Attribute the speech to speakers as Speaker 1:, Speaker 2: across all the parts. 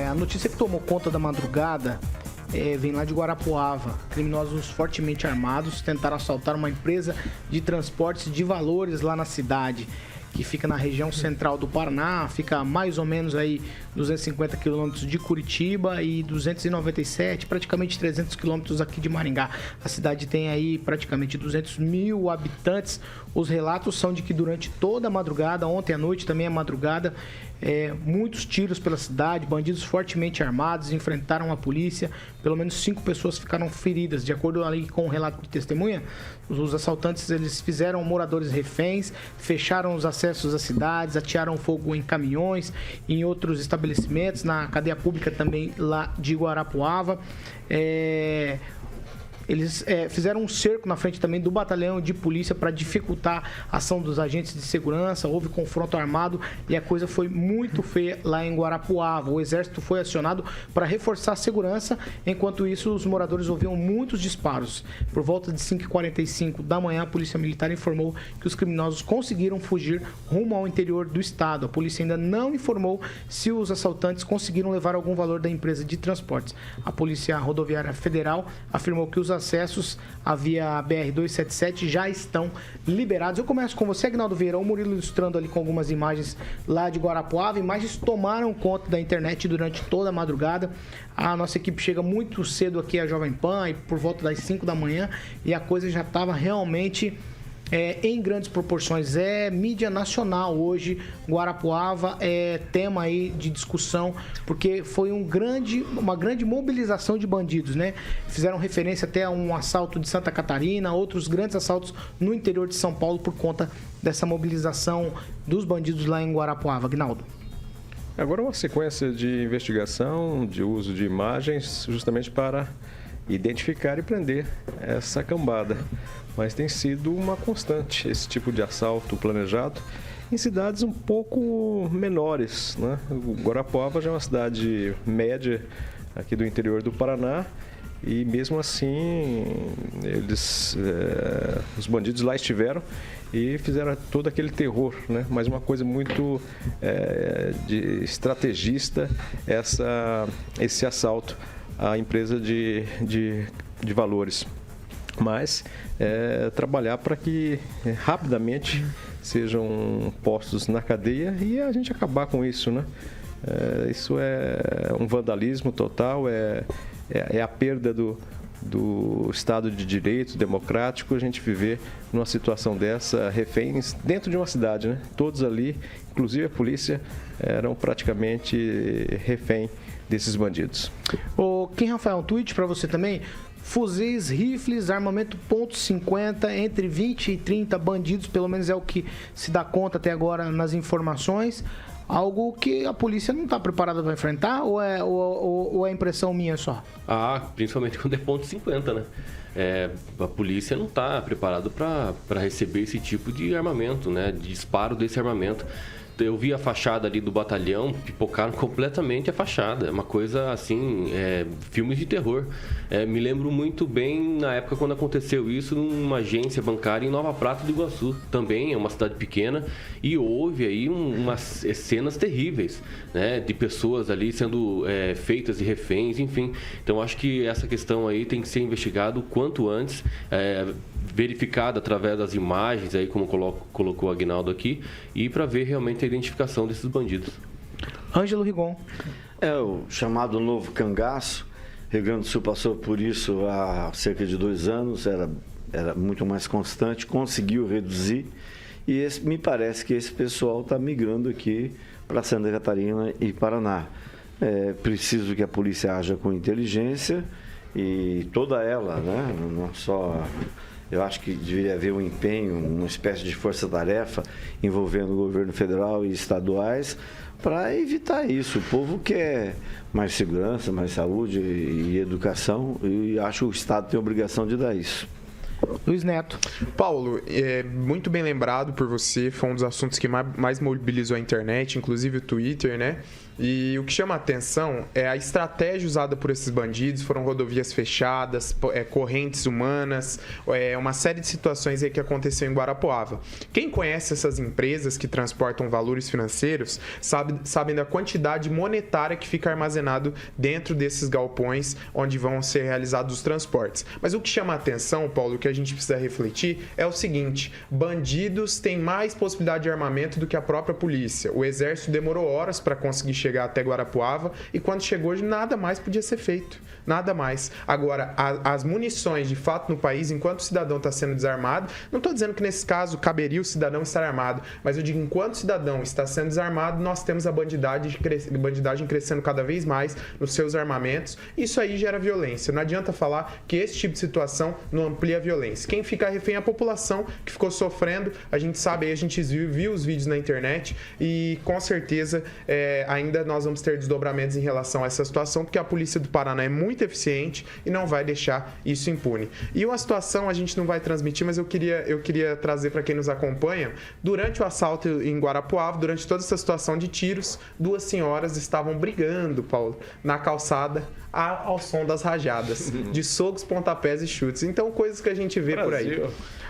Speaker 1: A notícia que tomou conta da madrugada vem lá de Guarapuava. Criminosos fortemente armados tentaram assaltar uma empresa de transportes de valores lá na cidade, que fica na região central do Paraná, fica mais ou menos aí 250 quilômetros de Curitiba e 297, praticamente 300 quilômetros aqui de Maringá. A cidade tem aí praticamente 200 mil habitantes. Os relatos são de que durante toda a madrugada, ontem à noite também é madrugada, muitos tiros pela cidade, bandidos fortemente armados enfrentaram a polícia, pelo menos 5 pessoas ficaram feridas. De acordo ali com o relato de testemunha, os assaltantes eles fizeram moradores reféns, fecharam os acessos às cidades, atearam fogo em caminhões, em outros estabelecimentos, na cadeia pública também lá de Guarapuava. Eles fizeram um cerco na frente também do batalhão de polícia para dificultar a ação dos agentes de segurança. Houve confronto armado e a coisa foi muito feia lá em Guarapuava. O exército foi acionado para reforçar a segurança. Enquanto isso, os moradores ouviam muitos disparos. Por volta de 5h45 da manhã, a polícia militar informou que os criminosos conseguiram fugir rumo ao interior do estado. A polícia ainda não informou se os assaltantes conseguiram levar algum valor da empresa de transportes. A Polícia Rodoviária Federal afirmou que os acessos à via BR-277 já estão liberados. Eu começo com você, Aguinaldo Vieira. O Murilo ilustrando ali com algumas imagens lá de Guarapuava. Imagens tomaram conta da internet durante toda a madrugada. A nossa equipe chega muito cedo aqui à Jovem Pan, e por volta das 5 da manhã, e a coisa já estava realmente em grandes proporções. É mídia nacional hoje. Guarapuava é tema aí de discussão, porque foi uma grande mobilização de bandidos, né? Fizeram referência até a um assalto de Santa Catarina, outros grandes assaltos no interior de São Paulo por conta dessa mobilização dos bandidos lá em Guarapuava. Aguinaldo.
Speaker 2: Agora uma sequência de investigação, de uso de imagens, justamente para identificar e prender essa cambada. Mas tem sido uma constante esse tipo de assalto planejado em cidades um pouco menores, né? O Guarapuava já é uma cidade média aqui do interior do Paraná e mesmo assim os bandidos lá estiveram e fizeram todo aquele terror, né? Mas uma coisa muito de estrategista esse assalto à empresa de valores. Mas trabalhar para que rapidamente sejam postos na cadeia e a gente acabar com isso, né? Isso é um vandalismo total, é a perda do Estado de Direito democrático, a gente viver numa situação dessa, reféns dentro de uma cidade, né? Todos ali, inclusive a polícia, eram praticamente refém desses bandidos.
Speaker 1: Kim Rafael, um tweet para você também. Fuzis, rifles, armamento .50, entre 20 e 30 bandidos, pelo menos é o que se dá conta até agora nas informações. Algo que a polícia não está preparada para enfrentar, ou é impressão minha só?
Speaker 3: Principalmente quando é .50, né? A polícia não está preparada para receber esse tipo de armamento, né? De disparo desse armamento. Eu vi a fachada ali do batalhão, pipocaram completamente a fachada. É uma coisa assim, filmes de terror. Me lembro muito bem na época quando aconteceu isso numa agência bancária em Nova Prata do Iguaçu. Também é uma cidade pequena e houve aí umas cenas terríveis, né? De pessoas ali sendo feitas de reféns, enfim. Então acho que essa questão aí tem que ser investigada o quanto antes, verificada através das imagens, aí como colocou o Aguinaldo aqui, e para ver realmente a identificação desses bandidos.
Speaker 1: Ângelo Rigon.
Speaker 4: O chamado novo cangaço. Rio Grande do Sul passou por isso há cerca de 2 anos, era muito mais constante, conseguiu reduzir, e me parece que esse pessoal está migrando aqui para Santa Catarina e Paraná. É preciso que a polícia haja com inteligência, e toda ela, né? Não só... Eu acho que deveria haver um empenho, uma espécie de força-tarefa envolvendo o governo federal e estaduais para evitar isso. O povo quer mais segurança, mais saúde e educação, e acho que o Estado tem a obrigação de dar isso.
Speaker 1: Luiz Neto.
Speaker 5: Paulo, muito bem lembrado por você, foi um dos assuntos que mais mobilizou a internet, inclusive o Twitter, né? E o que chama a atenção é a estratégia usada por esses bandidos. Foram rodovias fechadas, correntes humanas, uma série de situações aí que aconteceu em Guarapuava. Quem conhece essas empresas que transportam valores financeiros sabem da quantidade monetária que fica armazenado dentro desses galpões onde vão ser realizados os transportes. Mas o que chama a atenção, Paulo, o que a gente precisa refletir é o seguinte: bandidos têm mais possibilidade de armamento do que a própria polícia. O exército demorou horas para conseguir chegar até Guarapuava e quando chegou nada mais podia ser feito. Nada mais. Agora, as munições de fato no país, enquanto o cidadão está sendo desarmado, não estou dizendo que nesse caso caberia o cidadão estar armado, mas eu digo, enquanto o cidadão está sendo desarmado, nós temos a bandidagem crescendo cada vez mais nos seus armamentos. Isso aí gera violência. Não adianta falar que esse tipo de situação não amplia a violência. Quem fica refém é a população que ficou sofrendo. A gente sabe aí, a gente viu os vídeos na internet e com certeza ainda nós vamos ter desdobramentos em relação a essa situação, porque a polícia do Paraná é muito eficiente e não vai deixar isso impune. E uma situação a gente não vai transmitir, mas eu queria trazer para quem nos acompanha. Durante o assalto em Guarapuava, durante toda essa situação de tiros, 2 senhoras estavam brigando, Paulo, na calçada ao som das rajadas, de socos, pontapés e chutes. Então, coisas que a gente vê por aí.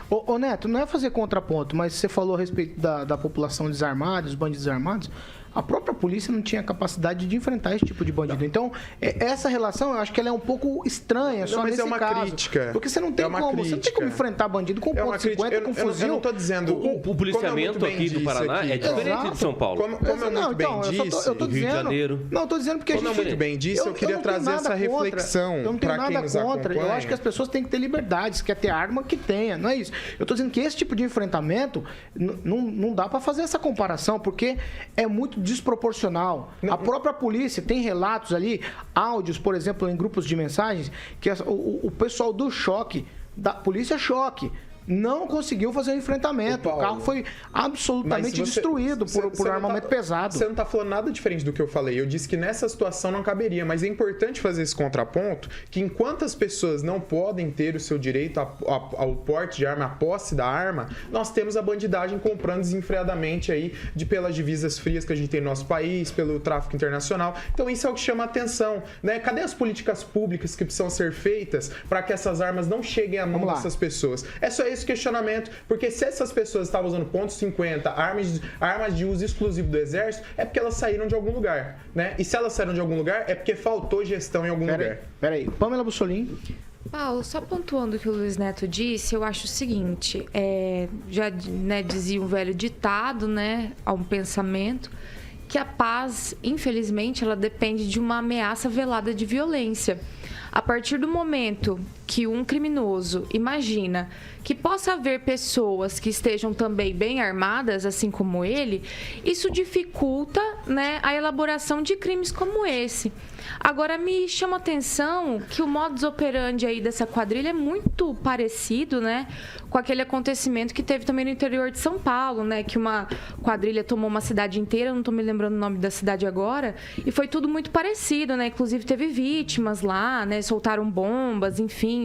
Speaker 1: Ô Neto, não é fazer contraponto, mas você falou a respeito da população desarmada, dos bandidos armados. A própria polícia não tinha capacidade de enfrentar esse tipo de bandido. Então, essa relação, eu acho que ela é um pouco estranha, só nesse caso.
Speaker 5: Mas é uma crítica.
Speaker 1: Porque você não tem você não tem como enfrentar bandido com ponto .50, com fuzil.
Speaker 5: Eu não estou dizendo...
Speaker 3: O policiamento aqui do Paraná é diferente de São Paulo.
Speaker 5: Como eu muito bem disse...
Speaker 1: Eu tô dizendo,
Speaker 3: Rio de Janeiro.
Speaker 1: Não, eu tô dizendo porque
Speaker 5: como eu muito bem disse, eu queria trazer essa reflexão para quem nos acompanha.
Speaker 1: Eu acho que as pessoas têm que ter liberdade. Se quer ter arma, que tenha. Não é isso. Eu tô dizendo que esse tipo de enfrentamento não dá para fazer essa comparação, porque é muito desproporcional. A própria polícia tem relatos ali, áudios, por exemplo, em grupos de mensagens, que o pessoal do choque, da polícia choque, não conseguiu fazer o enfrentamento. O carro foi absolutamente destruído por armamento pesado.
Speaker 5: Você não está falando nada diferente do que eu falei. Eu disse que nessa situação não caberia, mas é importante fazer esse contraponto, que enquanto as pessoas não podem ter o seu direito ao porte de arma, à posse da arma, nós temos a bandidagem comprando desenfreadamente aí pelas divisas frias que a gente tem no nosso país, pelo tráfico internacional. Então isso é o que chama a atenção, né? Cadê as políticas públicas que precisam ser feitas para que essas armas não cheguem à mão dessas pessoas? É só esse questionamento, porque se essas pessoas estavam usando .50, armas de uso exclusivo do Exército, é porque elas saíram de algum lugar, né? E se elas saíram de algum lugar, é porque faltou gestão em algum lugar.
Speaker 1: Peraí, Pamela Bussolini.
Speaker 6: Paulo, só pontuando o que o Luiz Neto disse, eu acho o seguinte, já dizia um velho ditado, né, há um pensamento, que a paz, infelizmente, ela depende de uma ameaça velada de violência. A partir do momento que um criminoso imagina que possa haver pessoas que estejam também bem armadas, assim como ele, isso dificulta, né, a elaboração de crimes como esse. Agora, me chama a atenção que o modus operandi aí dessa quadrilha é muito parecido, né, com aquele acontecimento que teve também no interior de São Paulo, né, que uma quadrilha tomou uma cidade inteira, não estou me lembrando o nome da cidade agora, e foi tudo muito parecido, né, inclusive teve vítimas lá, né, soltaram bombas, enfim,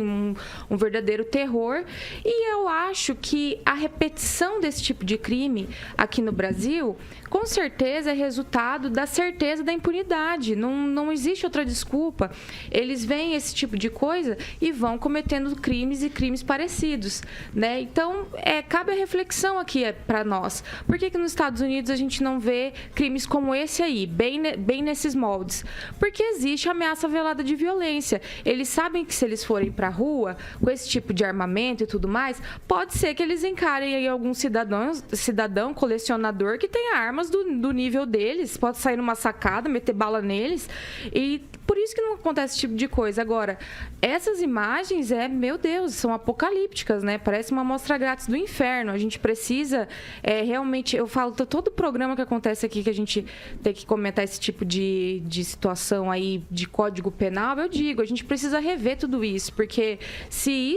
Speaker 6: um verdadeiro terror. E eu acho que a repetição desse tipo de crime aqui no Brasil, com certeza é resultado da certeza da impunidade. Não existe outra desculpa. Eles veem esse tipo de coisa e vão cometendo crimes e crimes parecidos, né? Então, cabe a reflexão aqui para nós. Por que nos Estados Unidos a gente não vê crimes como esse aí, bem nesses moldes? Porque existe ameaça velada de violência. Eles sabem que se eles forem para a rua com esse tipo de armamento e tudo mais, pode ser que eles encarem aí algum cidadão colecionador que tenha armas do nível deles, pode sair numa sacada, meter bala neles, e por isso que não acontece esse tipo de coisa. Agora, essas imagens, meu Deus, são apocalípticas, né? Parece uma amostra grátis do inferno. A gente precisa realmente... Eu falo, todo programa que acontece aqui, que a gente tem que comentar esse tipo de situação aí de Código Penal, eu digo, a gente precisa rever tudo isso, porque se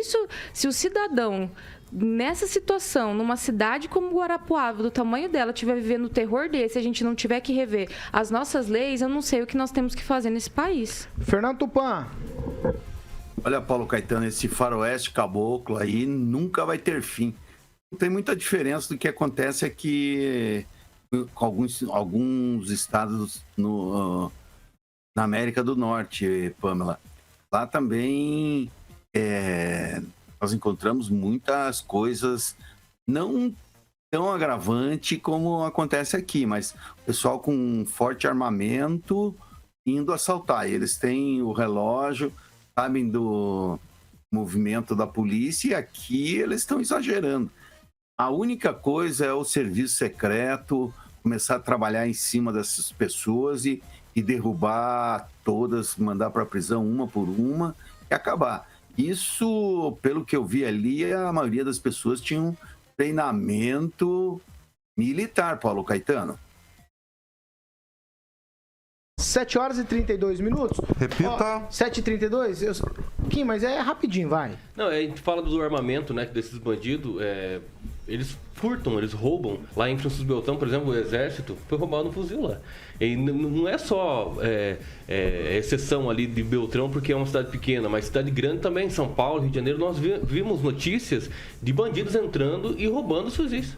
Speaker 6: o cidadão nessa situação, numa cidade como Guarapuava, do tamanho dela, estiver vivendo o terror desse, a gente não tiver que rever as nossas leis, eu não sei o que nós temos que fazer nesse país.
Speaker 1: Fernando Tupan.
Speaker 7: Olha, Paulo Caetano, esse faroeste caboclo aí nunca vai ter fim. Não tem muita diferença do que acontece aqui com alguns estados na América do Norte, Pamela. Lá também nós encontramos muitas coisas, não tão agravante como acontece aqui, mas o pessoal com um forte armamento indo assaltar. Eles têm o relógio, sabem do movimento da polícia, e aqui eles estão exagerando. A única coisa é o serviço secreto, começar a trabalhar em cima dessas pessoas e derrubar todas, mandar para a prisão uma por uma e acabar. Isso, pelo que eu vi ali, a maioria das pessoas tinha um treinamento militar, Paulo Caetano.
Speaker 1: 7h32.
Speaker 8: Repita.
Speaker 1: 7h32? Kim, mas é rapidinho, vai.
Speaker 3: Não, a gente fala do armamento, né, desses bandidos, eles furtam, eles roubam. Lá em Francisco Beltrão, por exemplo, o exército foi roubado um fuzil lá. E não é só exceção ali de Beltrão, porque é uma cidade pequena, mas cidade grande também, São Paulo, Rio de Janeiro, nós vimos notícias de bandidos entrando e roubando os fuzis.